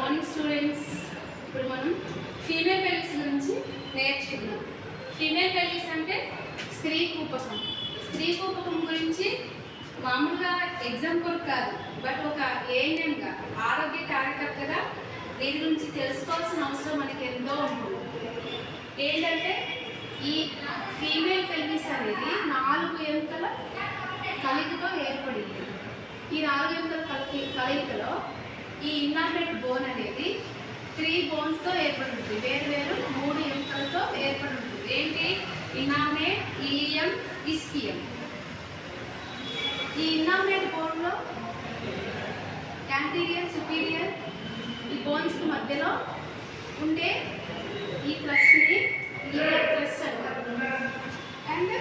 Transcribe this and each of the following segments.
Morning students. ఇప్పుడు మనం female pelvis గురించి నేర్చుకున్నాం. ఫీమేల్ పెల్విస్ అంటే స్త్రీ కూపకం. స్త్రీ కూపకం గురించి మామూలుగా ఎగ్జామ్ కొరకు కాదు, బట్ ఒక ఏఎన్ఎంగా, ఆరోగ్య కార్యకర్తగా దీని గురించి తెలుసుకోవాల్సిన అవసరం మనకి ఎంతో ఉంటుంది. ఏంటంటే ఈ ఫీమేల్ పెల్విస్ అనేది 4 ఎముకల కలికతో ఏర్పడింది. ఈ 4 ఎముకల కలయికలో ఈ ఇన్నార్వేట్ బోన్ అనేది 3 బోన్స్తో ఏర్పడి ఉంటుంది. వేరు 3 ఎముకలతో ఏర్పడి ఉంటుంది. ఏంటి? ఇన్నార్వేట్, ఇలియం, ఇస్కియం. ఈ ఇన్నార్వేట్ బోన్లో యాంటీరియర్, సుపీరియర్ ఈ బోన్స్కి మధ్యలో ఉండే ఈ థ్రస్ట్ని ఇలియర్ థ్రస్ట్ అంటారు. అండ్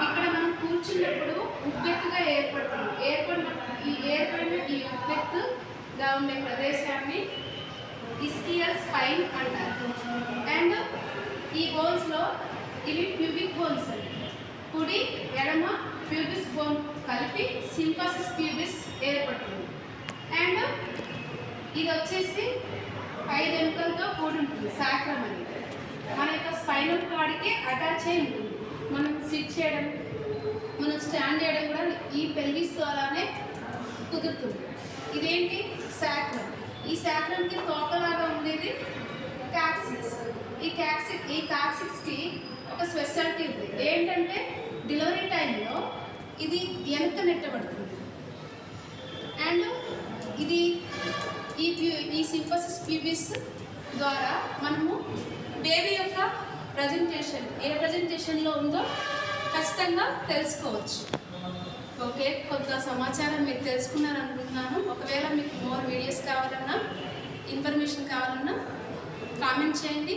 ఇక్కడ మనం కూర్చున్నప్పుడు ఉబ్బెత్తుగా ఏర్పడుతుంది. ఏర్పడిన ఈ ఉబ్బెత్తుగా ఉండే ప్రదేశాన్ని ఇస్కియల్ స్పైన్ అంటారు. అండ్ ఈ బోన్స్లో ఇవి ప్యూబిక్ బోన్స్ అండి. కుడి ఎడమ ప్యూబిస్ బోన్ కలిపి సింపాసిస్ ప్యూబిస్ ఏర్పడుతుంది. అండ్ ఇది వచ్చేసి 5 ఎముకలతో కూడి ఉంటుంది. సాక్రం అనేది మన యొక్క స్పైనల్ కార్డ్కి అటాచ్ అయి ఉంటుంది. మనం సిట్ చేయడం, మనం స్టాండ్ చేయడం కూడా ఈ పెల్విస్ ద్వారానే కుదురుతుంది. ఇదేంటి? సాక్రం. ఈ సాక్రంకి తోకలాగా ఉండేది కాక్సిక్స్. ఈ కాక్సిక్స్కి ఒక స్పెషాలిటీ ఉంది. ఏంటంటే డెలివరీ టైంలో ఇది వెనక నెట్టబడుతుంది. అండ్ ఇది ఈ సింపాసిస్ ప్యూబిస్ ద్వారా మనము బేబీ యొక్క ప్రజెంటేషన్ ఏ ప్రజెంటేషన్లో ఉందో ఖచ్చితంగా తెలుసుకోవచ్చు. ఓకే, కొంత సమాచారం మీరు తెలుసుకున్నారు అనుకుంటున్నాను. ఒకవేళ మీకు మోర్ వీడియోస్ కావాలన్నా, ఇన్ఫర్మేషన్ కావాలన్నా కామెంట్ చేయండి.